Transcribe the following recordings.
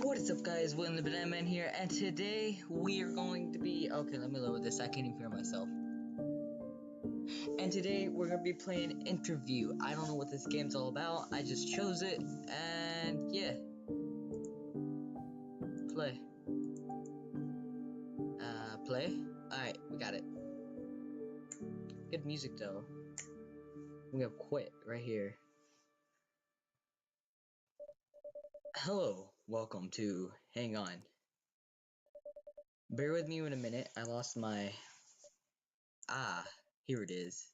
What is up, guys? William the Banana Man here, and today we are going to be... Okay, let me lower this. I can't even hear myself. And today we're going to be playing Interview. I don't know what this game's all about. I just chose it, and yeah. Play. Play? Alright, we got it. Good music, though. We have quit right here. Hello, welcome to... Hang on. Bear with me in a minute. I lost my... Ah, here it is.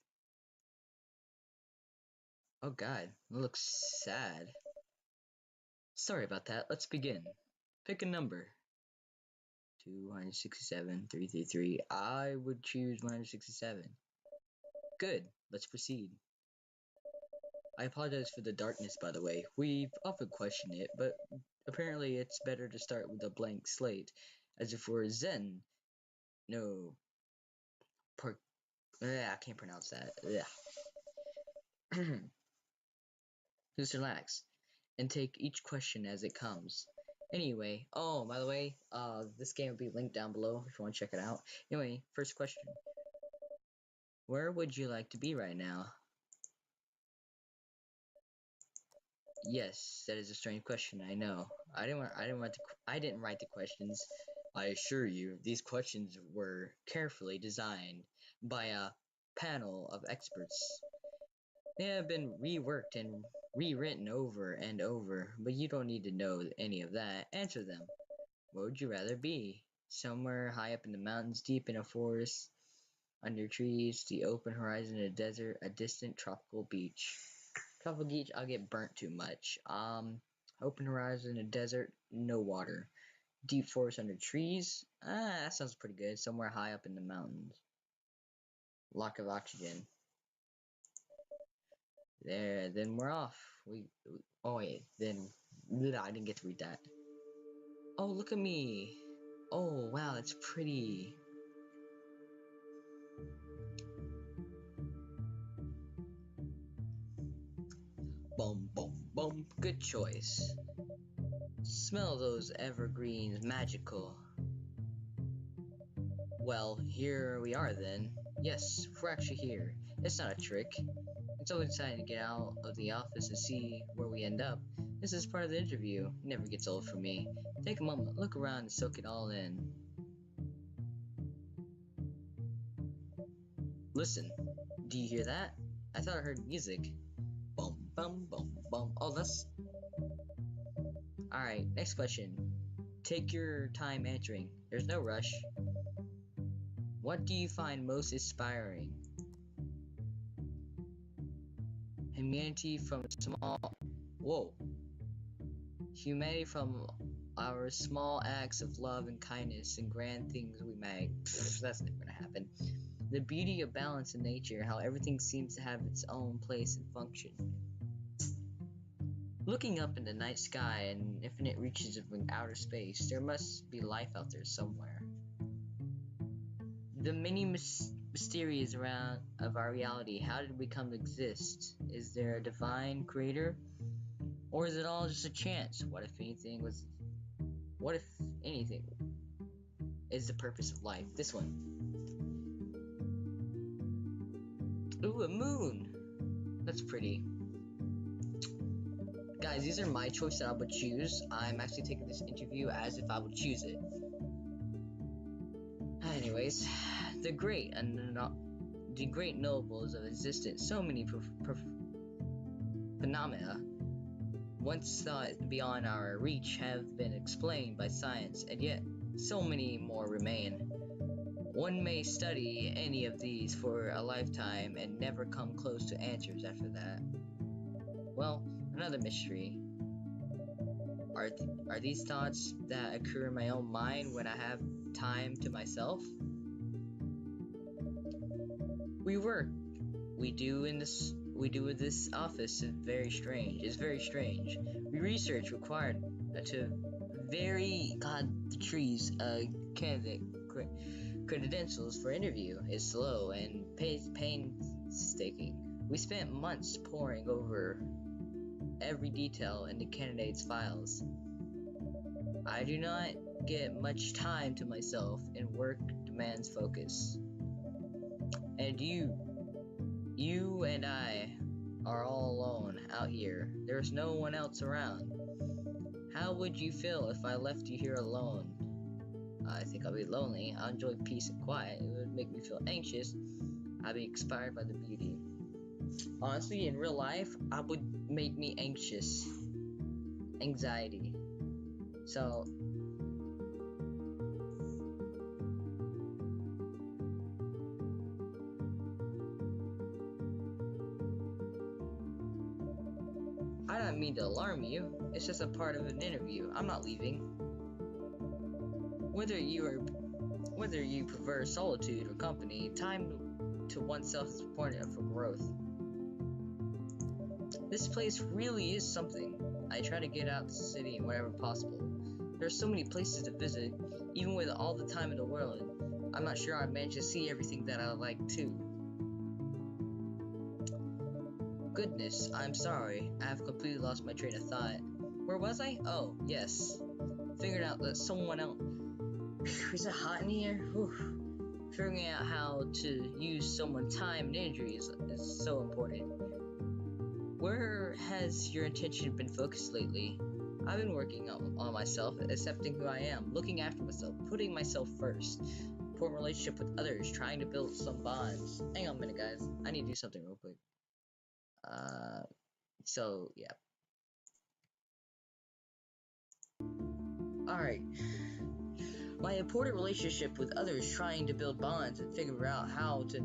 Oh god, it looks sad. Sorry about that, let's begin. Pick a number. 267, 333. I would choose 167. Good, let's proceed. I apologize for the darkness, by the way. We've often questioned it, but apparently it's better to start with a blank slate, as if we're Zen. No. I can't pronounce that. Just relax, and take each question as it comes. Anyway, oh, by the way, this game will be linked down below if you want to check it out. Anyway, first question. Where would you like to be right now? Yes, that is a strange question, I know. I didn't write the questions. I assure you, these questions were carefully designed by a panel of experts. They have been reworked and rewritten over and over, but you don't need to know any of that. Answer them. Where would you rather be? Somewhere high up in the mountains, deep in a forest, under trees, the open horizon, a desert, a distant tropical beach. Tropical beach, I'll get burnt too much. Open horizon, a desert, no water. Deep forest under trees, that sounds pretty good. Somewhere high up in the mountains. Lack of oxygen. There, then we're off. Oh wait, then I didn't get to read that. Oh, look at me. Oh, wow, that's pretty. Boom, boom, boom. Good choice. Smell those evergreens, magical. Well, here we are then. Yes, we're actually here. It's not a trick. It's always exciting to get out of the office and see where we end up. This is part of the interview. It never gets old for me. Take a moment, look around and soak it all in. Listen, do you hear that? I thought I heard music. Boom, boom, boom, boom. Oh, that's... Alright, next question. Take your time answering. There's no rush. What do you find most inspiring? Humanity from small... Whoa. Humanity from our small acts of love and kindness and grand things we make. That's never gonna happen. The beauty of balance in nature, how everything seems to have its own place and function. Looking up in the night sky and infinite reaches of outer space, there must be life out there somewhere. The many mysteries around of our reality. How did we come to exist? Is there a divine creator? Or is it all just a chance? What if anything is the purpose of life? This one. Ooh, a moon! That's pretty. Guys, these are my choices that I would choose. I'm actually taking this interview as if I would choose it. Anyways, the great nobles of existence, so many phenomena once thought beyond our reach have been explained by science, and yet so many more remain. One may study any of these for a lifetime and never come close to answers after that. Well, another mystery. Are these thoughts that occur in my own mind when I have time to myself? We do with this office is very strange. It's very strange. We research required to the trees candidate credentials for interview is slow and painstaking. We spent months poring over every detail in the candidate's files. I do not get much time to myself, and work demands focus. And you and I are all alone out here. There's no one else around. How would you feel if I left you here alone? I think I'll be lonely. I'll enjoy peace and quiet. It would make me feel anxious. I'd be inspired by the beauty. Honestly, in real life, I would make me anxious. Anxiety. So, I don't mean to alarm you. It's just a part of an interview. I'm not leaving. Whether you prefer solitude or company, time to oneself is important for growth. This place really is something. I try to get out the city whenever possible. There's so many places to visit, even with all the time in the world. I'm not sure I managed to see everything that I like too. Goodness, I'm sorry. I have completely lost my train of thought. Where was I? Oh, yes. Figured out that someone else... Is it hot in here? Whew. Figuring out how to use someone's time and energy is so important. Where has your attention been focused lately? I've been working on myself, accepting who I am, looking after myself, putting myself first. Important relationship with others, trying to build some bonds. Hang on a minute, guys. I need to do something real quick. Yeah. Alright. My important relationship with others, trying to build bonds and figure out how to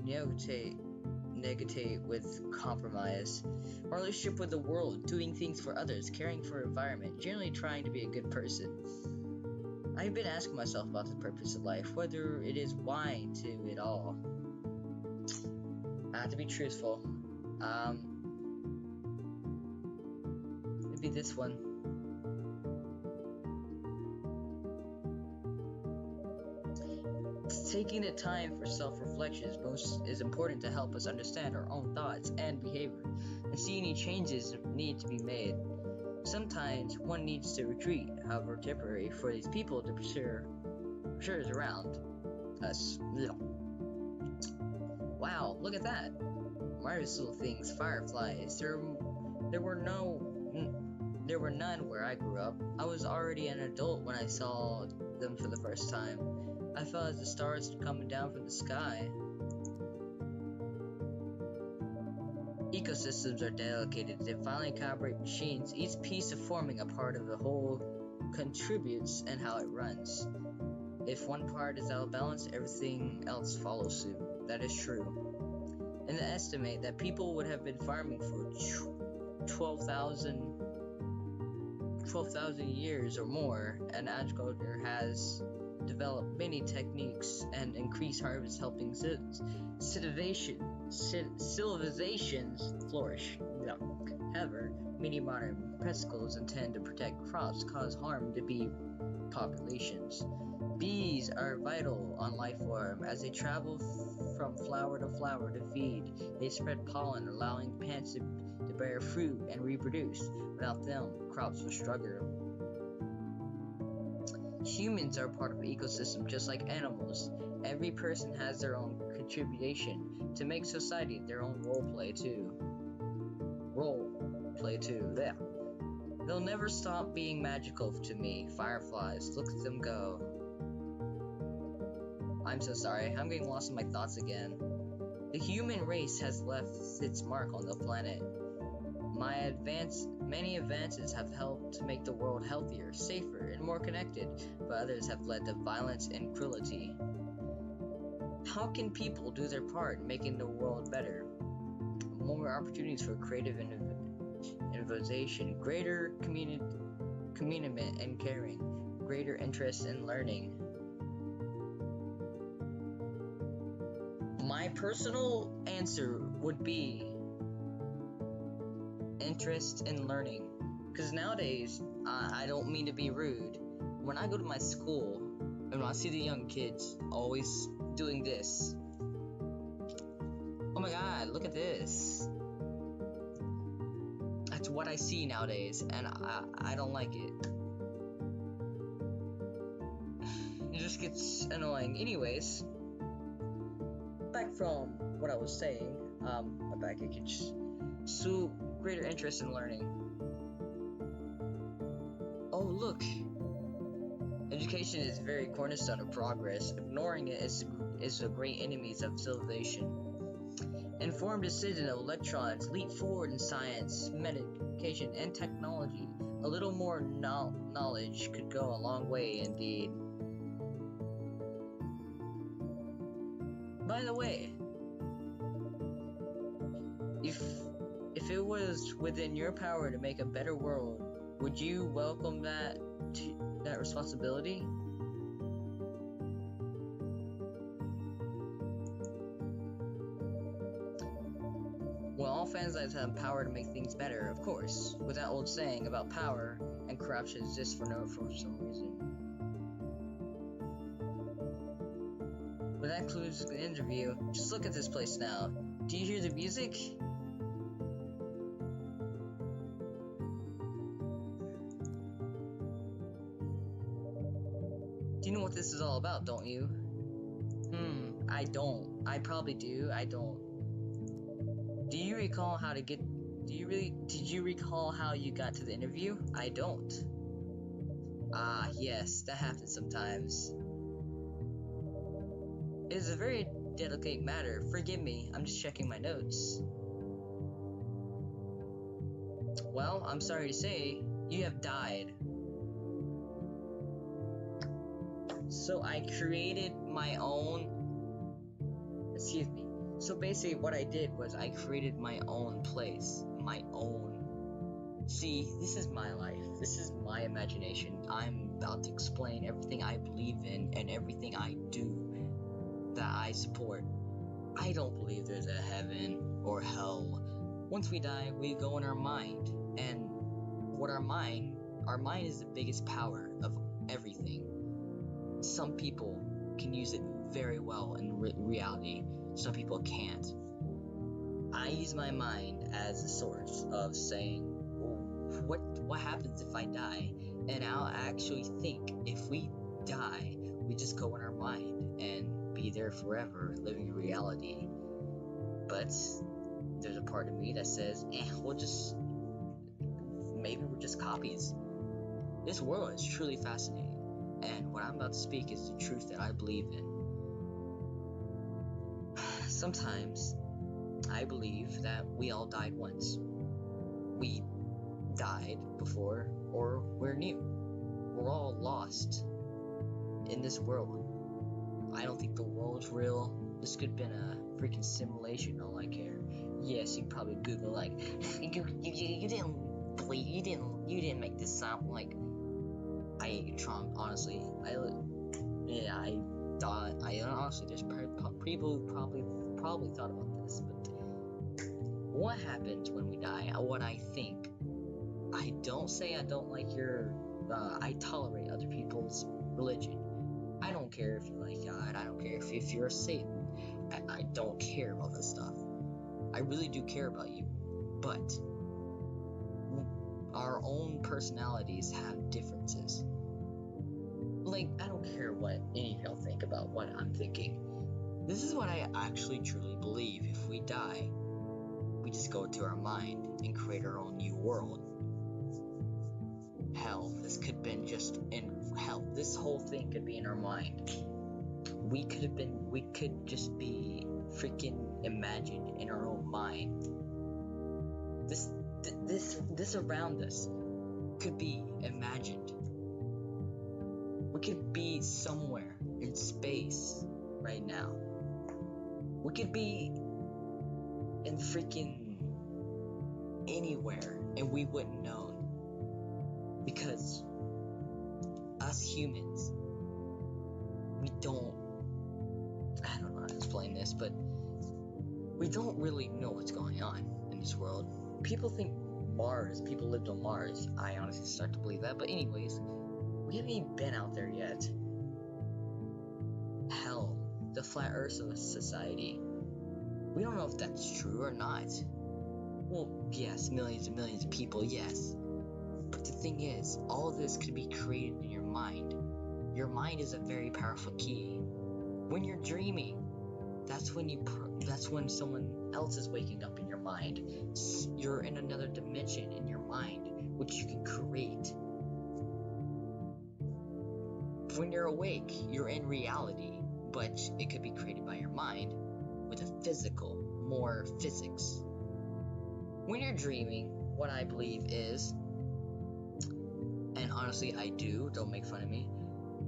negotiate with compromise. My relationship with the world, doing things for others, caring for the environment, generally trying to be a good person. I've been asking myself about the purpose of life, whether it is why to it all. I have to be truthful. Maybe this one. Taking the time for self-reflection is important to help us understand our own thoughts and behavior, and see any changes need to be made. Sometimes one needs to retreat, however temporary, for these people to pursue around us. Wow, look at that! Marvelous little things, fireflies. There were none where I grew up. I was already an adult when I saw them for the first time. I felt as the stars coming down from the sky. Ecosystems are delicate. They finally calibrate machines. Each piece of forming a part of the whole contributes in how it runs. If one part is out of balance, everything else follows suit. That is true. And they estimate that people would have been farming for 12,000 years or more, and agriculture has developed many techniques and increased harvest, helping civilizations flourish. However, many modern pesticles intend to protect crops cause harm to bee populations. Bees are vital on life form as they travel from flower to flower to feed. They spread pollen, allowing plants to bear fruit and reproduce. Without them, crops will struggle. Humans are part of the ecosystem just like animals. Every person has their own contribution to make society their own role play too. Yeah. They'll never stop being magical to me. Fireflies, look at them go. I'm so sorry, I'm getting lost in my thoughts again. The human race has left its mark on the planet. Many advances have helped to make the world healthier, safer, and more connected, but others have led to violence and cruelty. How can people do their part in making the world better? More opportunities for creative innovation, greater commitment and caring, greater interest in learning. My personal answer would be interest in learning, because nowadays, I don't mean to be rude, when I go to my school and when I see the young kids always doing this, oh my god, look at this, That's what I see nowadays, and I don't like it. It just gets annoying. Anyways, back from what I was saying, my back itches. So, greater interest in learning. Oh, look. Education is the very cornerstone of progress. Ignoring it is a great enemy of civilization. Informed decision of electrons leap forward in science, medication, and technology. A little more knowledge could go a long way indeed. By the way, if it was within your power to make a better world, would you welcome that responsibility? Well, all fans have power to make things better, of course. With that old saying about power and corruption exists for some reason. But that concludes the interview. Just look at this place now. Do you hear the music? Do you know what this is all about, don't you? I don't. I probably do. I don't. Do you recall how to get... Did you recall how you got to the interview? I don't. Ah, yes, that happens sometimes. It is a very delicate matter. Forgive me, I'm just checking my notes. Well, I'm sorry to say, you have died. So I created my own... Excuse me. So basically what I did was I created my own place. My own. See, this is my life. This is my imagination. I'm about to explain everything I believe in and everything I do that I support. I don't believe there's a heaven or hell. Once we die, we go in our mind. And what our mind is the biggest power of everything. Some people can use it very well in reality. Some people can't. I use my mind as a source of saying, what happens if I die? And I'll actually think if we die, we just go in our mind and be there forever, living in reality. But there's a part of me that says, maybe we're just copies. This world is truly fascinating. And what I'm about to speak is the truth that I believe in. Sometimes, I believe that we all died once. We died before, or we're new. We're all lost in this world. I don't think the world's real. This could have been a freaking simulation, all I care. Yes, you can probably Google, like, you didn't believe, you didn't make this up, like, I hate Trump, honestly. I honestly, there's people who probably thought about this, but what happens when we die? What I think. I don't say I don't like I tolerate other people's religion. I don't care if you like God, I don't care if you're a Satan. I don't care about this stuff. I really do care about you, but our own personalities have differences. Like, I don't care what any of y'all think about what I'm thinking. This is what I actually truly believe. If we die, we just go to our mind and create our own new world. Hell, this could have been just in hell. This whole thing could be in our mind. We could just be freaking imagined in our own mind. This around us could be imagined. We could be somewhere in space right now. We could be in freaking anywhere and we wouldn't know. Because us humans, I don't know how to explain this, but we don't really know what's going on in this world. People think people lived on Mars. I honestly start to believe that, but anyways, we haven't even been out there yet. Hell, the Flat Earth Society. We don't know if that's true or not. Well, yes, millions and millions of people, yes. But the thing is, all of this could be created in your mind. Your mind is a very powerful key. When you're dreaming, that's when someone else is waking up in your mind. You're in another dimension in your mind, which you can create. When you're awake, you're in reality, but it could be created by your mind with a physical, more physics. When you're dreaming, what I believe is, and honestly I do, don't make fun of me,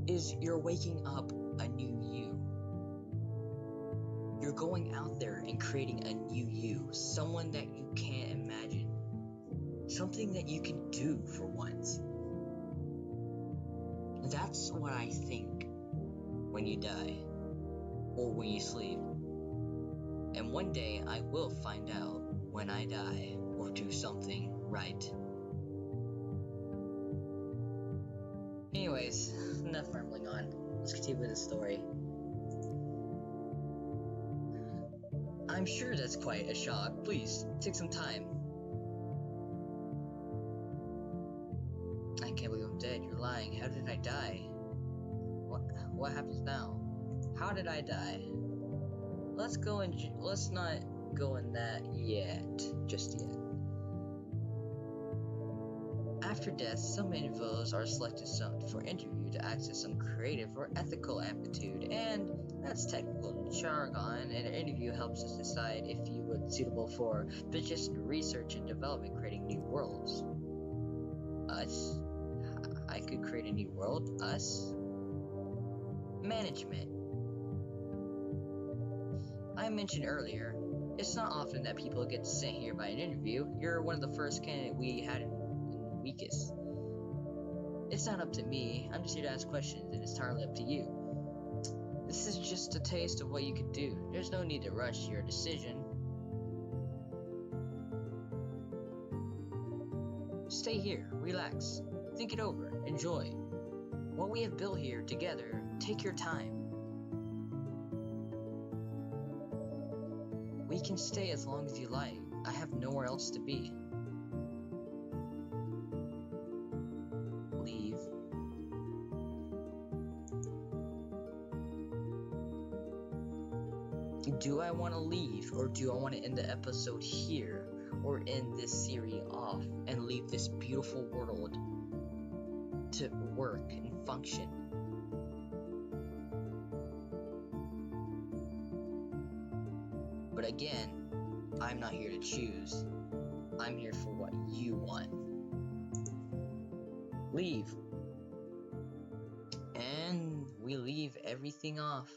is you're waking up a new you. You're going out there and creating a new you, someone that you can't imagine, something that you can do for once. That's what I think when you die, or when you sleep. And one day I will find out when I die, or do something right. Anyways, enough rambling on. Let's continue with the story. I'm sure that's quite a shock. Please, take some time. I can't believe I'm dead. You're lying. How did I die? What happens now? How did I die? Let's not go in that just yet. After death, some individuals are selected for interview to access some creative or ethical aptitude, and that's technical jargon. An interview helps us decide if you would suitable for position research and development, creating new worlds. Us? I could create a new world? Us? Management. I mentioned earlier, it's not often that people get sent here by an interview. You're one of the first candidates we had in the weakest. It's not up to me. I'm just here to ask questions, and it's entirely up to you. This is just a taste of what you could do. There's no need to rush your decision. Stay here, relax, think it over, enjoy. What we have built here together, take your time. We can stay as long as you like. I have nowhere else to be. Leave. Do I want to leave, or do I want to end the episode here, or end this series off and leave this beautiful world to work and function? But again, I'm not here to choose. I'm here for what you want. Leave. And we leave everything off.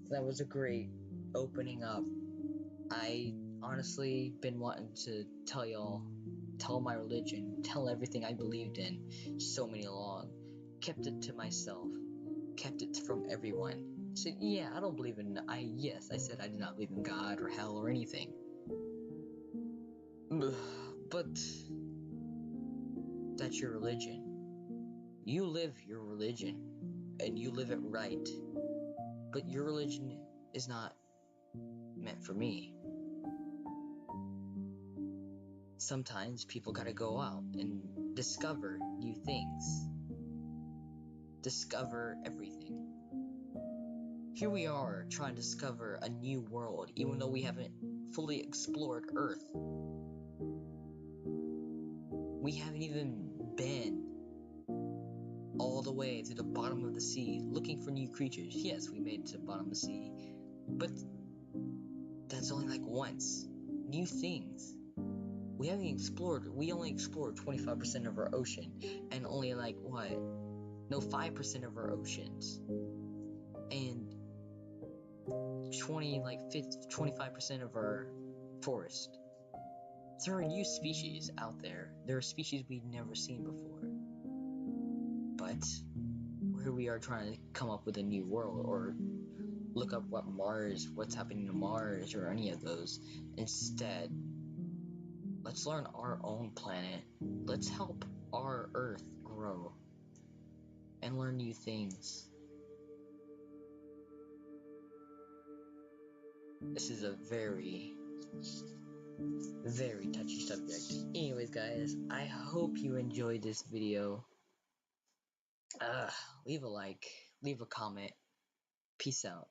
That was a great opening up. I honestly been wanting to tell my religion, tell everything I believed in so many along. Kept it to myself, kept it from everyone. Said, yeah, I don't believe in, I said I did not believe in God or hell or anything. But that's your religion. You live your religion, and you live it right. But your religion is not meant for me. Sometimes people gotta go out and discover new things. Discover everything. Here we are trying to discover a new world, even though we haven't fully explored Earth. We haven't even been all the way to the bottom of the sea looking for new creatures. Yes, we made it to the bottom of the sea, but that's only like once. New things. We only explored 25% of our ocean, and only 5% of our oceans, and 25% of our forest. There are new species out there. There are species we've never seen before. But here we are trying to come up with a new world, or look up what's happening to Mars, or any of those. Instead, Let's learn our own planet. Let's help our Earth grow and learn new things. This is a very, very touchy subject. Anyways, guys, I hope you enjoyed this video. Leave a like, leave a comment. Peace out.